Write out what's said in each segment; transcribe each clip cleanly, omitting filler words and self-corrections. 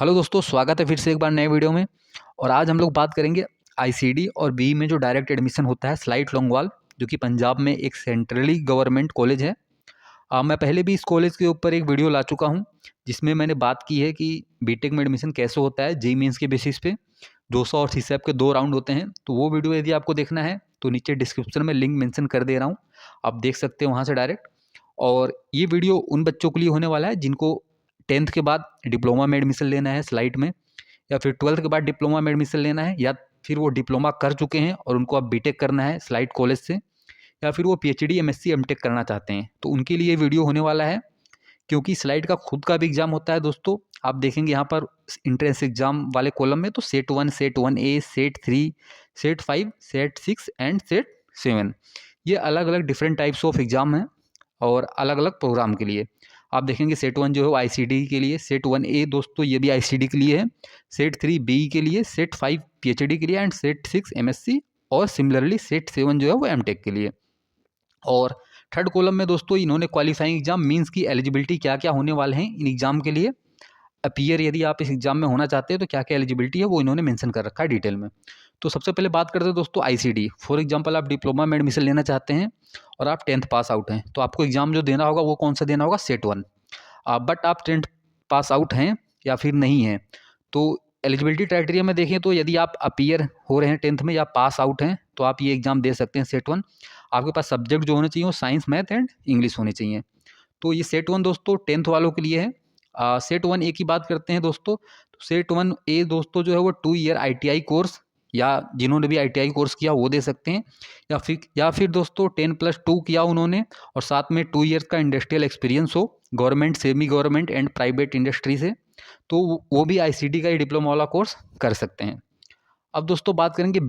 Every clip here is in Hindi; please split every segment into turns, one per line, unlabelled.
हेलो दोस्तों, स्वागत है फिर से एक बार नए वीडियो में। और आज हम लोग बात करेंगे आईसीडी और बीई में जो डायरेक्ट एडमिशन होता है स्लाइट लोंगवाल, जो कि पंजाब में एक सेंट्रली गवर्नमेंट कॉलेज है। मैं पहले भी इस कॉलेज के ऊपर एक वीडियो ला चुका हूं, जिसमें मैंने बात की है कि बीटेक में एडमिशन कैसे होता है जेईई मेंस के बेसिस पे। जोसा और सीसैप के 2 राउंड होते हैं, तो वो वीडियो यदि आपको देखना है तो नीचे डिस्क्रिप्शन में लिंक मेंशन कर दे रहा हूँ, आप देख सकते हो वहाँ से डायरेक्ट। और ये वीडियो उन बच्चों के लिए होने वाला है जिनको 10th के बाद डिप्लोमा में एडमिशन लेना है स्लाइट में, या फिर 12th के बाद डिप्लोमा में एडमिशन लेना है, या फिर वो डिप्लोमा कर चुके हैं और उनको अब बीटेक करना है स्लाइट कॉलेज से, या फिर वो पीएचडी एमएससी एमटेक करना चाहते हैं, तो उनके लिए वीडियो होने वाला है। क्योंकि स्लाइड का खुद का भी एग्जाम होता है दोस्तों, आप देखेंगे यहाँ पर इंट्रेंस एग्जाम वाले कॉलम में तो set 1 A, set 3, set 5, set 6 and set 7, ये अलग अलग डिफरेंट टाइप्स ऑफ एग्जाम हैं और अलग अलग प्रोग्राम के लिए। आप देखेंगे सेट 1 जो है वो आईसीडी के लिए, सेट 1 ए दोस्तों ये भी आईसीडी के लिए है, सेट 3 बी के लिए, सेट 5 पीएचडी के लिए एंड सेट 6 एमएससी, और सिमिलरली सेट 7 जो है वो एमटेक के लिए। और थर्ड कॉलम में दोस्तों इन्होंने क्वालिफाइंग एग्जाम मींस की एलिजिबिलिटी क्या क्या होने वाले हैं इन एग्जाम के लिए, अपीयर यदि आप इस एग्जाम में होना चाहते हैं तो क्या क्या एलिजिबिलिटी है वो इन्होंने मेंशन कर रखा है डिटेल में। तो सबसे पहले बात करते हैं दोस्तों आईसीडी। फॉर एग्जांपल आप डिप्लोमा में एडमिशन लेना चाहते हैं और आप 10th पास आउट हैं, तो आपको एग्जाम जो देना होगा वो कौन सा देना होगा, सेट 1। बट आप 10th पास आउट हैं या फिर नहीं हैं, तो एलिजिबिलिटी क्राइटेरिया में देखें तो यदि आप अपीयर हो रहे हैं 10th में या पास आउट हैं तो आप ये एग्जाम दे सकते हैं सेट 1। आपके पास सब्जेक्ट जो होने चाहिए वो साइंस, मैथ एंड इंग्लिश होने चाहिए। तो ये सेट 1 दोस्तों 10th वालों के लिए है। सेट 1 ए की बात करते हैं दोस्तों, तो सेट 1 ए दोस्तों जो है वो 2 ईयर आईटीआई कोर्स, या जिन्होंने भी आईटीआई कोर्स किया वो दे सकते हैं, या फिर दोस्तों 10+2 किया उन्होंने और साथ में 2 ईयर्स का इंडस्ट्रियल एक्सपीरियंस हो government, semi government and private industry से, तो वो भी आईसीडी का ही डिप्लोमा वाला कोर्स कर सकते हैं। अब दोस्तों बात करेंगे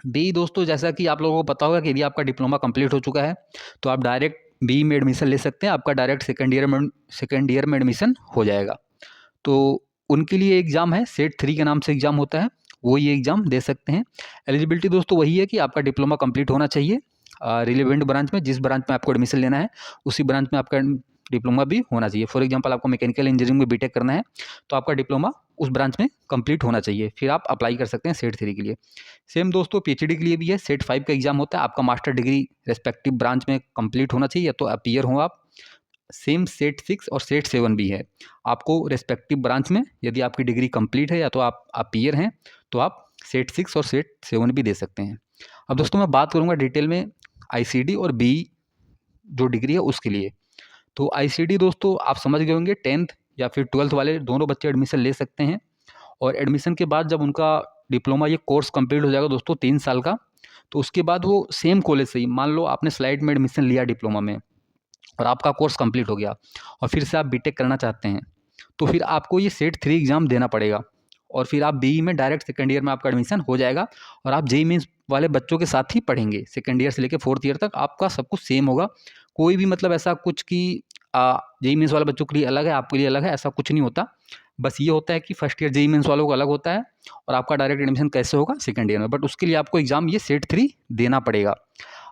बी दोस्तों, जैसा कि आप लोगों को पता होगा कि यदि आपका डिप्लोमा कंप्लीट हो चुका है तो आप डायरेक्ट बी में एडमिशन ले सकते हैं, आपका डायरेक्ट सेकेंड ईयर में एडमिशन हो जाएगा। तो उनके लिए एग्ज़ाम है सेट 3 के नाम से एग्ज़ाम होता है, वो ये एग्ज़ाम दे सकते हैं। एलिजिबिलिटी दोस्तों वही है कि आपका डिप्लोमा कंप्लीट होना चाहिए रिलेवेंट ब्रांच में, जिस ब्रांच में आपको एडमिशन लेना है उसी ब्रांच में आपका डिप्लोमा भी होना चाहिए। फॉर एग्जांपल आपको मैकेनिकल इंजीनियरिंग में बीटेक करना है तो आपका डिप्लोमा उस ब्रांच में कंप्लीट होना चाहिए, फिर आप अप्लाई कर सकते हैं सेट 3 के लिए। सेम दोस्तों पीएचडी के लिए भी है, सेट 5 का एग्जाम होता है, आपका मास्टर डिग्री रेस्पेक्टिव ब्रांच में कंप्लीट होना चाहिए, या तो अपीयर हो आप। सेम सेट 6 और सेट 7 भी है, आपको रेस्पेक्टिव ब्रांच में यदि आपकी डिग्री कंप्लीट है या तो आप अपीयर हैं तो आप सेट 6 और सेट 7 भी दे सकते हैं। अब दोस्तों मैं बात करूँगा डिटेल में आईसीडी और बी जो डिग्री है उसके लिए। तो आईसीडी दोस्तों आप समझ गए होंगे, 10th या फिर 12th वाले दोनों बच्चे एडमिशन ले सकते हैं। और एडमिशन के बाद जब उनका डिप्लोमा ये कोर्स कंप्लीट हो जाएगा दोस्तों 3 साल का, तो उसके बाद वो सेम कॉलेज से ही, मान लो आपने स्लाइड में एडमिशन लिया डिप्लोमा में और आपका कोर्स कंप्लीट हो गया और फिर से आप बीटेक करना चाहते हैं, तो फिर आपको ये सेट 3 एग्ज़ाम देना पड़ेगा और फिर आप बीई में डायरेक्ट सेकंड ईयर में आपका एडमिशन हो जाएगा और आप जेईई मेंस वाले बच्चों के साथ ही पढ़ेंगे। सेकंड ईयर से लेकर 4th ईयर तक आपका सब कुछ सेम होगा, कोई भी मतलब ऐसा कुछ कि जेईई मेंस वाले बच्चों के लिए अलग है आपके लिए अलग है, ऐसा कुछ नहीं होता। बस ये होता है कि फर्स्ट ईयर जेईई मेंस वालों का अलग होता है और आपका डायरेक्ट एडमिशन कैसे होगा सेकंड ईयर में, बट उसके लिए आपको एग्ज़ाम ये सेट 3 देना पड़ेगा।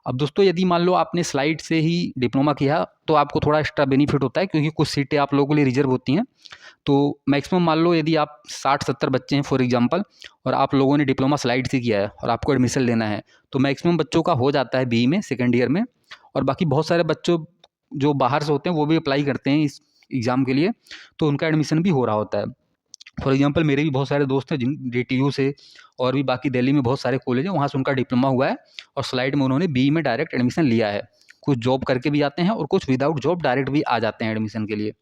अब दोस्तों यदि मान लो आपने स्लाइड से ही डिप्लोमा किया तो आपको थोड़ा एक्स्ट्रा बेनिफिट होता है, क्योंकि कुछ सीटें आप लोगों के लिए रिजर्व होती हैं। तो मैक्सिमम मान लो यदि आप 60-70 बच्चे हैं फॉर एग्जांपल, और आप लोगों ने डिप्लोमा स्लाइड से किया है और आपको एडमिशन लेना है, तो मैक्सिमम बच्चों का हो जाता है बी में सेकेंड ईयर में। और बाकी बहुत सारे बच्चों जो बाहर से होते हैं वो भी अप्लाई करते हैं इस एग्ज़ाम के लिए, तो उनका एडमिशन भी हो रहा होता है। फॉर एग्जांपल मेरे भी बहुत सारे दोस्त हैं जिन डीटीयू से और भी बाकी दिल्ली में बहुत सारे कॉलेज हैं वहाँ से उनका डिप्लोमा हुआ है और स्लाइड में उन्होंने बी में डायरेक्ट एडमिशन लिया है। कुछ जॉब करके भी आते हैं और कुछ विदाउट जॉब डायरेक्ट भी आ जाते हैं एडमिशन के लिए।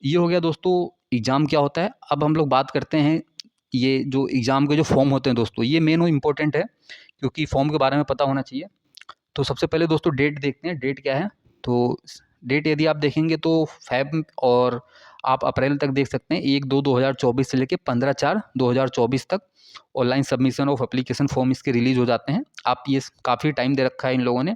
ये हो गया दोस्तों एग्ज़ाम क्या होता है। अब हम लोग बात करते हैं ये जो एग्ज़ाम के जो फॉर्म होते हैं दोस्तों, ये मेन और इम्पोर्टेंट है क्योंकि फॉर्म के बारे में पता होना चाहिए। तो सबसे पहले दोस्तों डेट देखते हैं, डेट क्या है। तो डेट यदि आप देखेंगे तो फ़ेब और आप अप्रैल तक देख सकते हैं, 1/2/2024 से लेके 15/4/2024 तक online submission of application form इसके रिलीज़ हो जाते हैं। आप ये काफ़ी टाइम दे रखा है इन लोगों ने।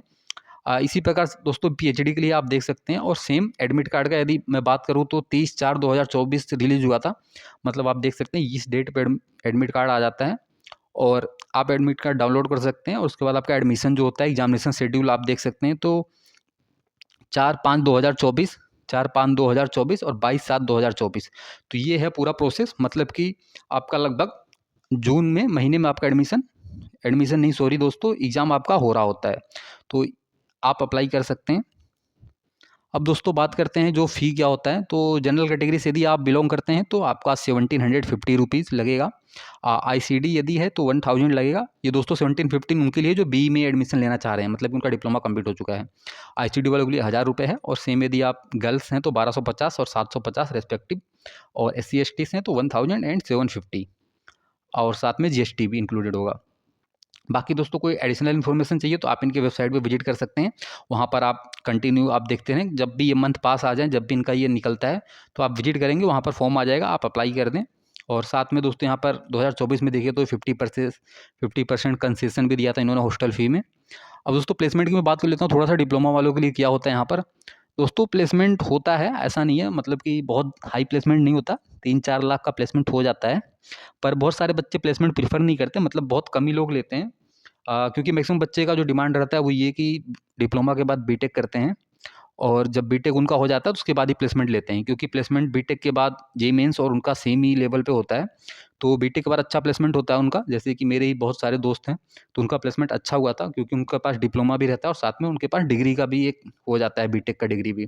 इसी प्रकार दोस्तों पीएचडी के लिए आप देख सकते हैं, और सेम एडमिट कार्ड का यदि मैं बात करूँ तो 30/4/2024 रिलीज़ हुआ था, मतलब आप देख सकते हैं इस डेट पे एडमिट कार्ड आ जाता है और आप एडमिट कार्ड डाउनलोड कर सकते हैं। और उसके बाद आपका एडमिशन जो होता है एग्जामिनेशन शेड्यूल आप देख सकते हैं, तो 4/5/2024 4/5/2024 और 22/7/2024। तो ये है पूरा प्रोसेस, मतलब कि आपका लगभग जून में महीने में आपका एडमिशन नहीं, सॉरी दोस्तों, एग्ज़ाम आपका हो रहा होता है, तो आप अप्लाई कर सकते हैं। अब दोस्तों बात करते हैं जो फ़ी क्या होता है। तो जनरल कैटेगरी से यदि आप बिलोंग करते हैं तो आपका 1750 रुपीज़ लगेगा। आईसीडी यदि है तो 1000 लगेगा। ये दोस्तों 1750 उनके लिए जो बी में एडमिशन लेना चाह रहे हैं, मतलब उनका डिप्लोमा कंप्लीट हो चुका है। आईसीडी वालों के लिए 1000 रुपये है, और सेम यदि आप गर्ल्स हैं तो 1250 और 750 रेस्पेक्टिव, और SC ST हैं तो 1000 एंड 750, और साथ में GST भी इंक्लूडेड होगा। बाकी दोस्तों कोई एडिशनल इन्फॉर्मेशन चाहिए तो आप इनके वेबसाइट पे विजिट कर सकते हैं। वहाँ पर आप कंटिन्यू आप देखते रहें, जब भी ये मंथ पास आ जाए, जब भी इनका ये निकलता है तो आप विजिट करेंगे, वहाँ पर फॉर्म आ जाएगा, आप अप्लाई कर दें। और साथ में दोस्तों यहाँ पर 2024 में देखिए तो 50% कंसेशन भी दिया था इन्होंने हॉस्टल फ़ी में। अब दोस्तों प्लेसमेंट की मैं बात कर लेता हूँ थोड़ा सा, डिप्लोमा वालों के लिए क्या होता है यहाँ पर। दोस्तों प्लेसमेंट होता है, ऐसा नहीं है, मतलब कि बहुत हाई प्लेसमेंट नहीं होता, 3-4 लाख का प्लेसमेंट हो जाता है। पर बहुत सारे बच्चे प्लेसमेंट प्रीफर नहीं करते, मतलब बहुत कम ही लोग लेते हैं। क्योंकि मैक्सिमम बच्चे का जो डिमांड रहता है वो ये कि डिप्लोमा के बाद बीटेक करते हैं, और जब बीटेक उनका हो जाता है तो उसके बाद ही प्लेसमेंट लेते हैं, क्योंकि प्लेसमेंट बीटेक के बाद जेईई मेंस और उनका सेम ही लेवल पे होता है। तो बीटेक के बाद अच्छा प्लेसमेंट होता है उनका, जैसे कि मेरे ही बहुत सारे दोस्त हैं, तो उनका प्लेसमेंट अच्छा हुआ था, क्योंकि उनके पास डिप्लोमा भी रहता है और साथ में उनके पास डिग्री का भी एक हो जाता है, बीटेक का डिग्री भी,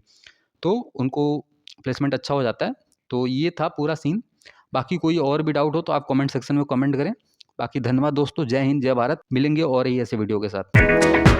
तो उनको प्लेसमेंट अच्छा हो जाता है। तो ये था पूरा सीन। बाकी कोई और भी डाउट हो तो आप कमेंट सेक्शन में कमेंट करें। बाकी धन्यवाद दोस्तों, जय हिंद, जय भारत। मिलेंगे और ही ऐसे वीडियो के साथ।